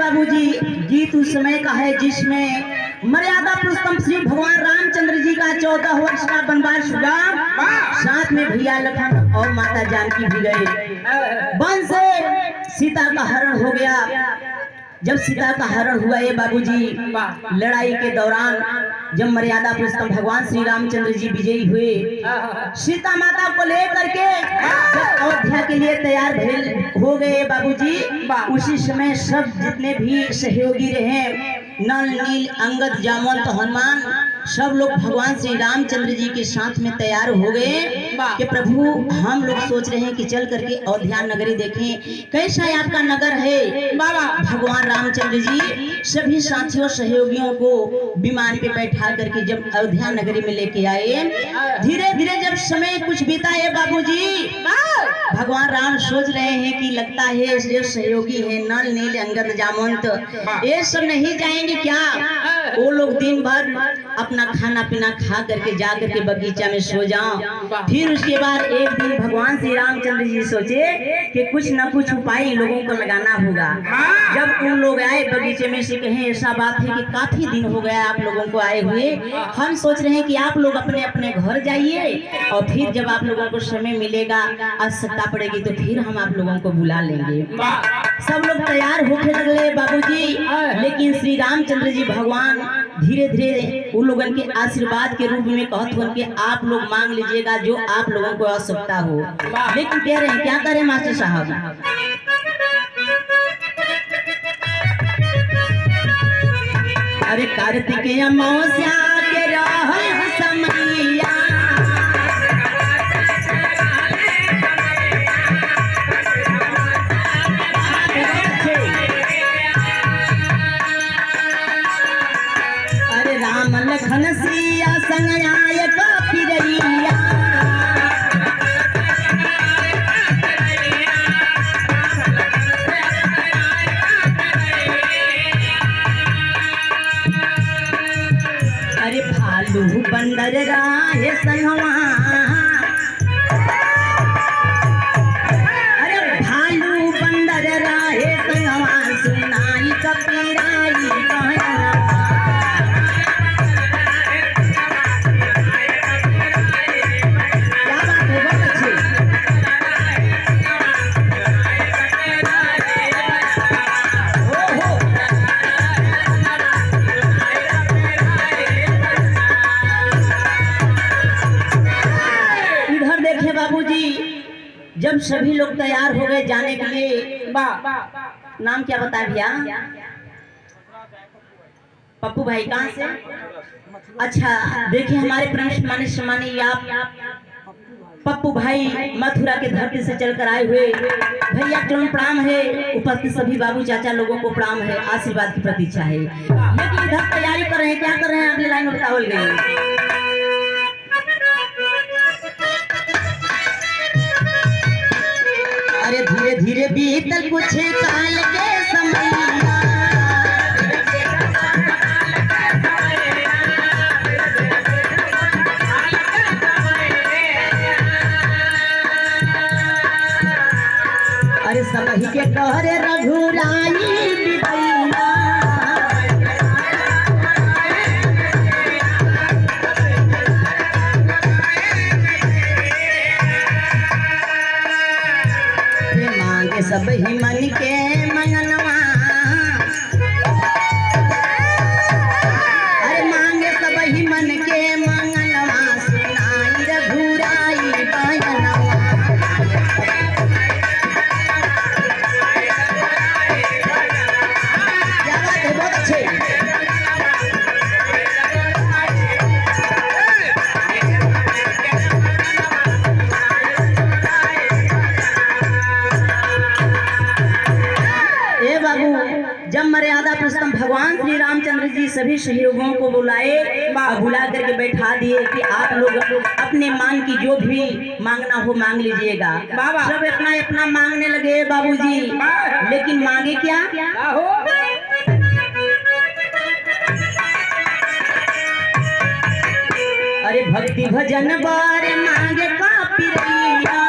बाबूजी गीत उस समय का है जिसमें मर्यादा पुरुषोत्तम श्री भगवान रामचंद्र जी का 14 वर्ष का वनवास हुआ। साथ में भैया लखन और माता जानकी भी गए। वन से सीता का हरण हो गया। जब सीता का हरण हुआ ये बाबूजी लड़ाई के दौरान जब मर्यादा पुरुषोत्तम भगवान श्री रामचंद्र जी विजयी हुए, सीता माता को लेकर के जब अयोध्या के लिए तैयार हो गए बाबूजी, उसी समय सब जितने भी सहयोगी रहे नल नील अंगद जामवंत हनुमान सब लोग भगवान श्री रामचंद्र जी के साथ में तैयार हो गए कि प्रभु हम लोग सोच रहे हैं कि चल करके अयोध्या नगरी देखें कैसा है आपका नगर है। बाबा भगवान रामचंद्र जी सभी साथियों सहयोगियों को विमान पे बैठा करके जब अयोध्या नगरी में लेके आए, धीरे धीरे जब समय कुछ बीता है बाबूजी, भगवान राम सोच रहे हैं कि लगता है जो सहयोगी है नल नील अंगद जामवंत ये सब नहीं जाएंगे क्या। वो लोग दिन भर अपना खाना पीना खा करके जा करके बगीचा में सो जाओ। फिर उसके बाद एक दिन भगवान श्री रामचंद्र जी सोचे कि कुछ न कुछ उपाय लोगों को लगाना होगा। जब उन लोग आए बगीचे में से कहें ऐसा बात है कि काफी दिन हो गया आप लोगों को आए हुए, हम सोच रहे हैं कि आप लोग अपने अपने घर जाइए और फिर जब आप लोगों को समय मिलेगा आवश्यकता पड़ेगी तो फिर हम आप लोगों को बुला लेंगे। सब लोग तैयार होके लगले बाबूजी, लेकिन श्री रामचंद्र जी भगवान धीरे धीरे उन लोगों के आशीर्वाद के रूप में कहते हैं कि आप लोग मांग लीजिएगा जो आप लोगों को आवश्यकता हो। लेकिन कह रहे हैं क्या करें मास्टर साहब, अरे कार्तिक अमावस्या के रहल समैया, अरे राम लखन सिया संग आय कपिरैया, अरे भालू बंदर राहे संगवा, अरे भालू बंदर राहे संगवा सुनाई कपिराई कहना। क्या बात है, बहुत अच्छी। इधर देखिए बाबूजी जब सभी लोग तैयार हो गए जाने के लिए, नाम क्या बताया भैया? पप्पू भाई कहाँ से? अच्छा देखिए हमारे प्रणश माने सम्मानी आप पप्पू भाई मथुरा के धरती से चलकर आए हुए भैया चरण प्रणाम है। उपस्थित सभी बाबू चाचा लोगों को प्रणाम है, आशीर्वाद की प्रतीक्षा है। लेकिन इधर तैयारी कर रहे हैं, क्या कर रहे हैं अगली लाइन बताओ गई। अरे धीरे धीरे बीतल कुछ काल के समय, अरे सब के कहरे रघुराई बिदैया, मांगे सब ही मन के मंगनवा, अरे मांगे सब ही मन के मंगनवा सुनाई रघुराई बहनवा। क्या बात है, बहुत अच्छे। जब मर्यादा पुरुषोत्तम भगवान श्री रामचंद्र जी सभी सहयोगियों को बुलाए, बुला करके बैठा दिए कि आप लोग अपने मांग की जो भी मांगना हो मांग लीजिएगा। सब अपना अपना मांगने लगे बाबूजी, लेकिन मांगे क्या? अरे भक्ति भजन बारे मांगे कापिरैया,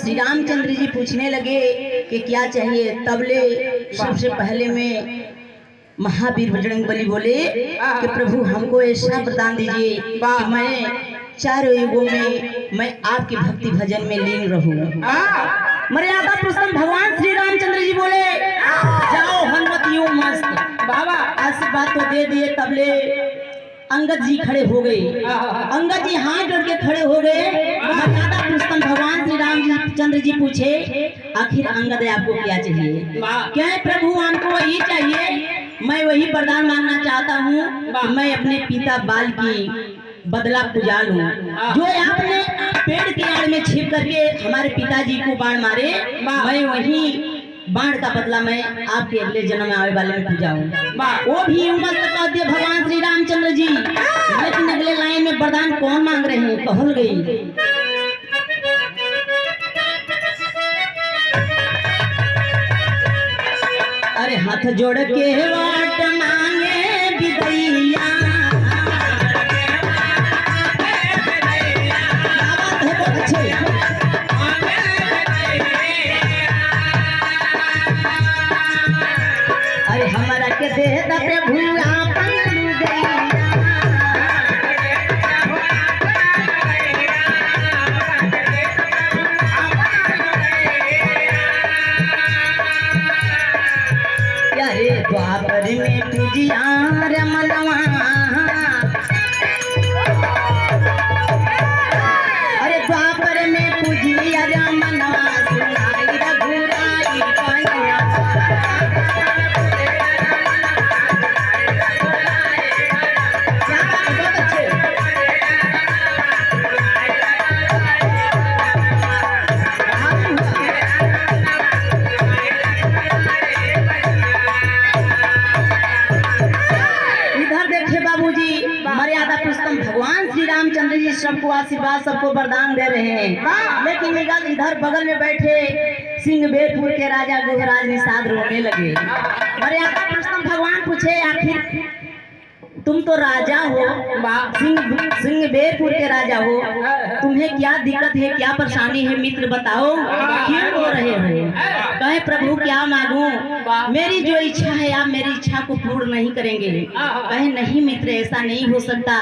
श्री रामचंद्र जी पूछने लगे कि क्या चाहिए। तबले सबसे पहले में महावीर बजरंगबली बोले कि प्रभु हमको ऐसा वरदान दीजिए कि मैं चारों युगों में मैं आपकी भक्ति भजन में लीन रहूं। मर्यादा पुरुषोत्तम भगवान श्री रामचंद्र जी बोले जाओ हनुमत यूं मस्त बाबा आशीर्वाद तो दे दिए। तबले अंगद जी खड़े हो गए। अंगद जी हाथ जोड़ के खड़े हो गए। मर्यादा पुरुषोत्तम भगवान श्री रामचंद्र जी पूछे आखिर अंगद आपको क्या चाहिए। क्या है प्रभु हमको वही चाहिए। मैं वही वरदान मांगना चाहता हूँ मैं अपने पिता बाल की बदला पुजा लूं। जो आपने पेड़ के आड़ में छिप करके हमारे पिताजी को बाण मारे मैं वही बाण का बदला मैं आपके अगले जन्म में आने वाले में पूजाऊं। वो भी उम्र कर दिए भगवान श्री रामचंद्र जी। लेकिन अगले लाइन में वरदान कौन मांग रहे हैं कहल गई। अरे हाथ जोड़ के वाट मांगे बिदैया अरे हमारा के दे दा प्रभु आपन लुगैया। अरे द्वापर में पूजिया रमलवा अरे द्वापर में पूजिया रमलवा सुनाई रघुराई कन्या। मर्यादा पुरुषोत्तम भगवान श्री रामचंद्र जी सबको आशीर्वाद सबको वरदान दे रहे हैं। लेकिन इधर बगल में बैठे सिंहबेरपुर के राजा गुहराज निषाद रोने लगे। मर्यादा पुरुषोत्तम भगवान पूछे आखिर तुम तो राजा हो सिंहबेरपुर के राजा हो तुम्हें क्या दिक्कत है क्या परेशानी है मित्र बताओ क्यों रो रहे हो। कहे प्रभु क्या मांगू मेरी जो इच्छा है आप मेरी इच्छा को पूर्ण नहीं करेंगे। कहे नहीं मित्र ऐसा नहीं हो सकता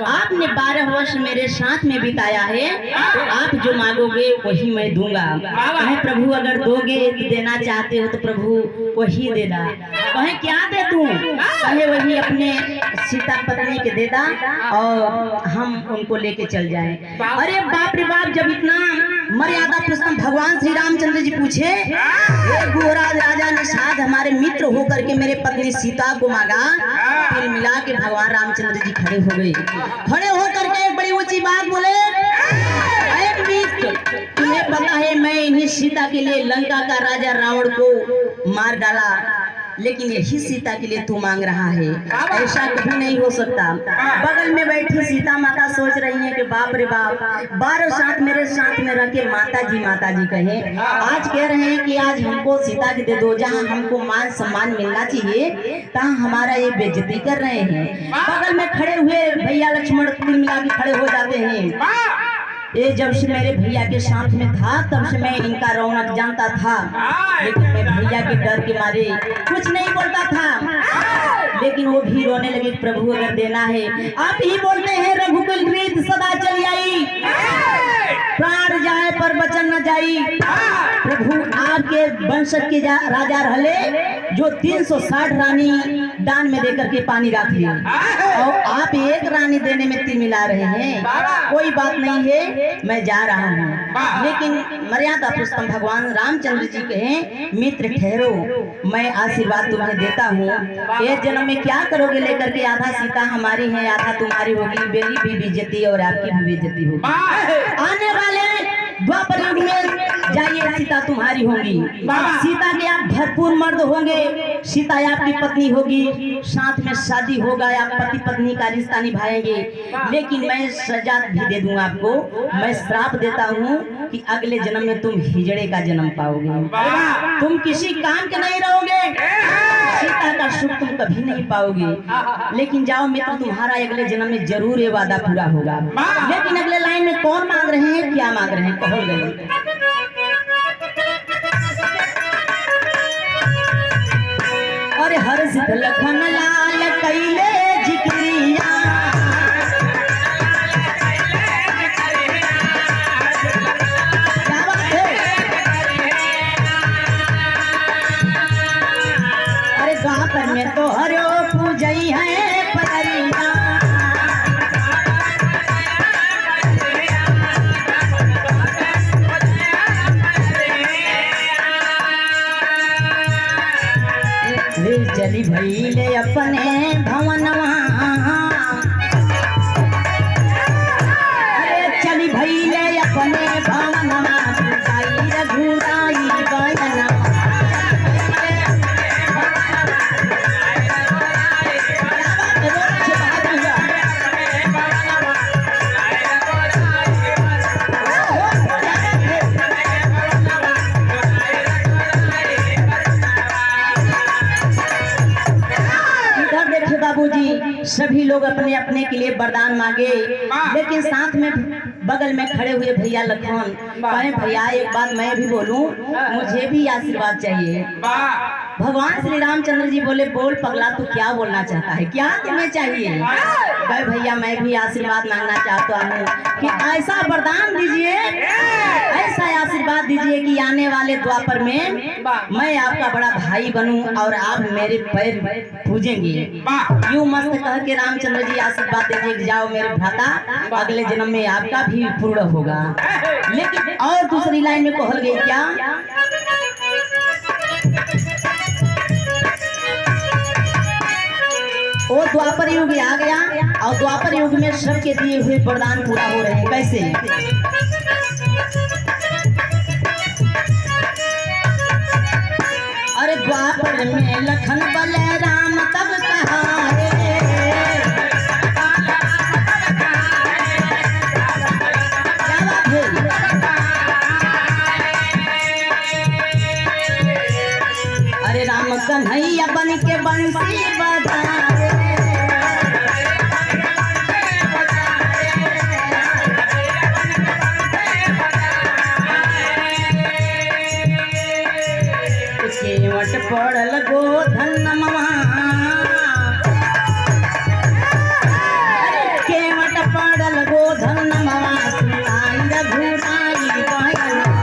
आपने 12 वर्ष मेरे साथ में बिताया है तो आप जो मांगोगे वही मैं दूंगा। कहे प्रभु अगर दोगे तो देना चाहते हो तो प्रभु वही देना। कहे क्या दे दूं। कहे वही अपने सीता पत्नी के देदा और हम उनको लेके चल जाएं। अरे बाप रे बाप जब इतना मर्यादा पुरुषोत्तम भगवान श्री रामचंद्र जी पूछे गुहराज राजा निषाद हमारे मित्र होकर के मेरे पत्नी सीता को मांगा। फिर मिला के भगवान रामचंद्र जी खड़े हो गए। खड़े होकर के एक बड़ी ऊंची बात बोले तुम्हें पता है मैं इन्हीं सीता के लिए लंका का राजा रावण को मार डाला लेकिन यही सीता के लिए तू मांग रहा है ऐसा कभी नहीं हो सकता। बगल में बैठी सीता माता सोच रही है कि बाप रे बाप 12 साथ मेरे साथ में रह के माता जी कहे आज कह रहे हैं कि आज हमको सीता के दे दो। जहाँ हमको मान सम्मान मिलना चाहिए तहाँ हमारा ये बेइज्जती कर रहे हैं। बगल में खड़े हुए भैया लक्ष्मण कुल मिला के खड़े हो जाते हैं। ये जब से मेरे भैया के साथ में था तब से मैं इनका रौनक जानता था लेकिन मैं भैया के डर के मारे कुछ नहीं बोलता था। लेकिन वो भी रोने लगे प्रभु अगर देना है आप ही बोलते हैं रघुकुल रीत सदा चली आई प्राण जाए पर वचन न जाई। प्रभु आपके वंशज के राजा रहले जो 360 रानी दान में देकर के पानी रख ली और आप एक रानी देने में तीन मिला रहे हैं। कोई बात नहीं है मैं जा रहा हूँ। लेकिन मर्यादा पुरुषोत्तम भगवान रामचंद्र जी कहे मित्र ठहरो मैं आशीर्वाद तुम्हें देता हूँ। एक जन्म में क्या करोगे लेकर के आधा सीता हमारी है आधा तुम्हारी होगी मेरी भी बेइज्जती और आपकी भी बेइज्जती होगी। आने वाले द्वापर युग में जाइए सीता तुम्हारी होगी। सीता के आप भरपूर मर्द होंगे सीता आपकी पत्नी होगी साथ में शादी होगा आप पति पत्नी का रिश्ता निभाएंगे। लेकिन मैं सजा भी दे दूंगा आपको। मैं श्राप देता हूँ कि अगले जन्म में तुम हिजड़े का जन्म पाओगे तुम किसी काम के नहीं रहोगे सीता का सुख तुम कभी नहीं पाओगे। लेकिन जाओ मित्र तुम्हारा अगले जन्म में जरूर ये वादा पूरा होगा। लेकिन अगले लाइन में कौन मांग रहे हैं क्या मांग रहे हैं कहो गए। हर्षित लखन लाल कैले जिक्रिया। क्या बात है? अरे गाँव में तो हरो पूजई है पदरिया। चली भैले अपने भवनवा। अरे चली भैले अपने भवनवा, रघुराई बयनवा। बाबूजी सभी लोग अपने अपने के लिए वरदान मांगे, लेकिन साथ में बगल में खड़े हुए भैया लखन कहे भैया एक बात मैं भी बोलूं, मुझे भी आशीर्वाद चाहिए। भगवान श्री रामचंद्र जी बोले बोल पगला तू क्या बोलना चाहता है, क्या तुम्हें चाहिए? कहे भैया मैं भी आशीर्वाद मांगना चाहता हूँ कि ऐसा वरदान दीजिए, ऐसा आशीर्वाद दीजिए कि आने वाले द्वापर में मैं आपका बड़ा भाई बनूं और आप मेरे पैर पूजेंगे। यूं मस्त कह के रामचंद्र जी आशीर्वाद दीजिए कि जाओ मेरे भ्राता, अगले जन्म में आपका भी पूर्ण होगा। लेकिन और दूसरी लाइन में कहल गई क्या, वो द्वापर युग आ गया और द्वापर युग में सबके दिए हुए वरदान पूरा हो रहे हैं। कैसे? अरे द्वापर में लखन बलराम तब कहाए। क्या बात है? अरे राम कन्हैया बन के बंसी बजाए। केवट पड़ल गोधनवा, केवट पड़ल गोधनवा, सुनाई रघुराई बयनवा।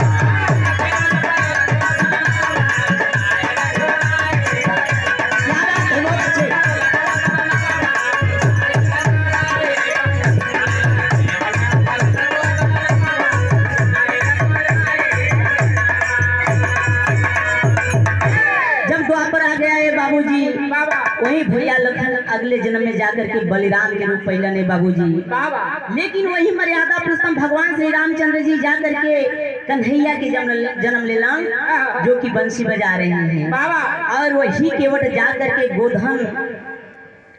बाबूजी वही भैया लखन अगले जन्म में जाकर के बलिराम के रूप पहले ने बाबूजी, लेकिन वही मर्यादा पुरुषोत्तम भगवान श्री रामचंद्र जी जाकर के कन्हैया के जन्म लेला जो कि बंसी बजा रहे हैं, और वही केवट जाकर के गोधन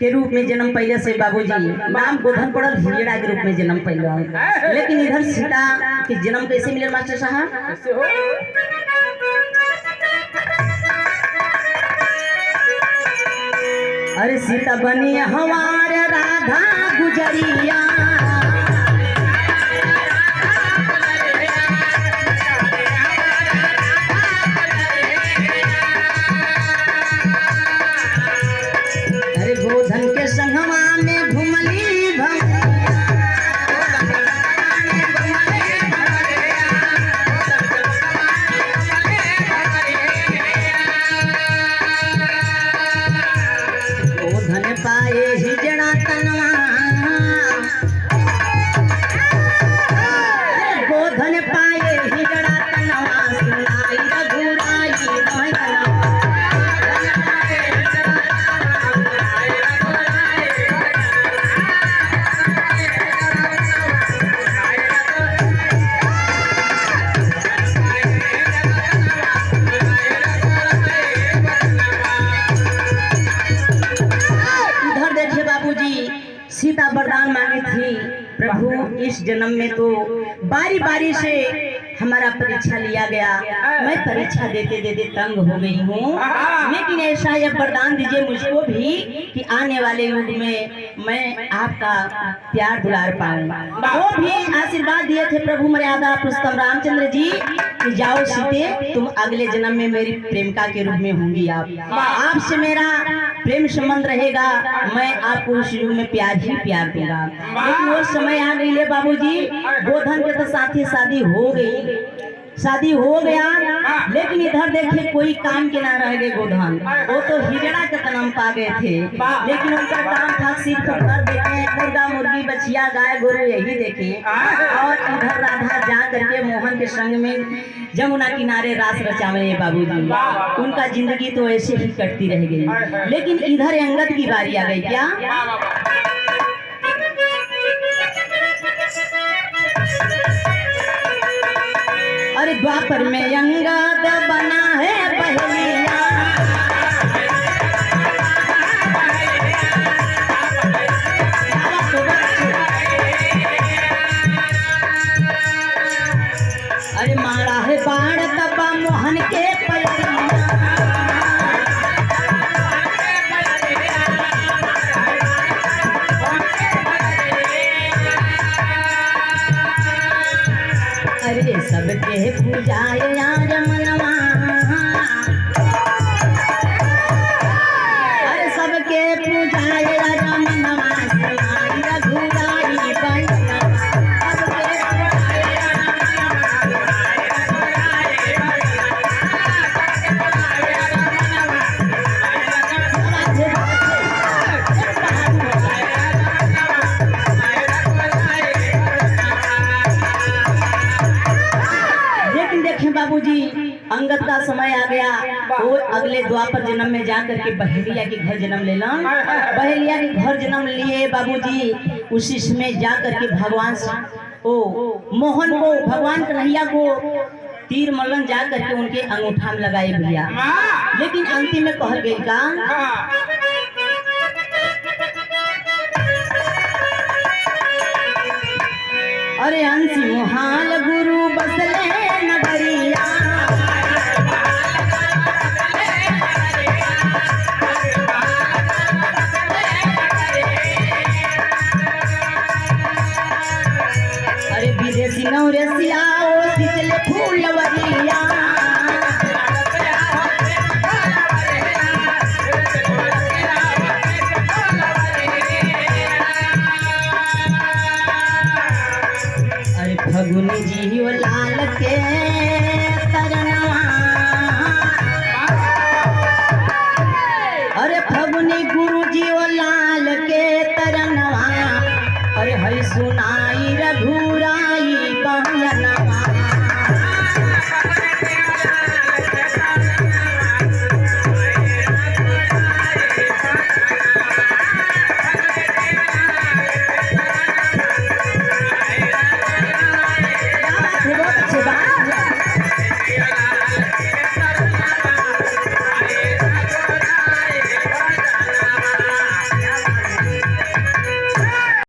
के रूप में जन्म पहले से बाबूजी नाम गोधन पड़ल, हिजड़ा के रूप में जन्म पहले। लेकिन इधर सीता के जन्म कैसे मिले मास्टर साहब? अरे सीता बनी हमार राधा गुजरिया। अरे गोधन के संगमा में घुमली पाए हिजड़ा तनवा। सीता वरदान मांगी थी, प्रभु इस जन्म में तो बारी बारी से हमारा परीक्षा लिया गया, मैं परीक्षा देते देते तंग हो गई हूँ, लेकिन ऐसा यह वरदान दीजिए मुझको भी कि आने वाले युग में मैं आपका प्यार दुलार पाऊँ। वो भी आशीर्वाद दिए थे प्रभु मर्यादा पुरुषोत्तम रामचंद्र जी कि जाओ सीते, तुम अगले जन्म में मेरी प्रेमिका के रूप में होंगी, आपसे मेरा प्रेम संबंध रहेगा, मैं आपको उस युग में प्यार ही प्यार दूंगा। लेकिन वो समय आ गई ले बाबूजी, गोधन के तो साथ ही शादी हो गई, शादी हो गया, लेकिन इधर देखिए कोई काम के ना रह गए गोधन, वो तो हिजड़ा के तनम पा गए थे, लेकिन उनका काम था सिर्फ घर देखे, मुर्गा मुर्गी बछिया गाय गोरू यही देखे, और इधर राधा जा करके मोहन के संग में जमुना किनारे रास रचावे बाबूजी। उनका जिंदगी तो ऐसे ही कटती रह गई, लेकिन इधर अंगद की बारी आ गई। क्या अरे द्वापर में अंगद बना है पहलिया, अरे मारा है बाण तबा मोहन के पलरिया, अरे सबके पूजाए आज मनवा, अरे सबके पूजाए आज मनवा, सवाई रघुराई बंदना, सबके पूजाए बाबूजी अंगद का समय आ गया, वो अगले द्वापर जन्म में जा करके बहेलिया के घर जन्म लेना, बहेलिया के घर जन्म लिए बाबूजी। उसी समय जा करके भगवान मोहन को, भगवान कन्हैया को तीर मल्लन जा करके उनके अंगूठा में लगाए भैया, लेकिन अंतिम में कहल गई का अरे अंशी मोहान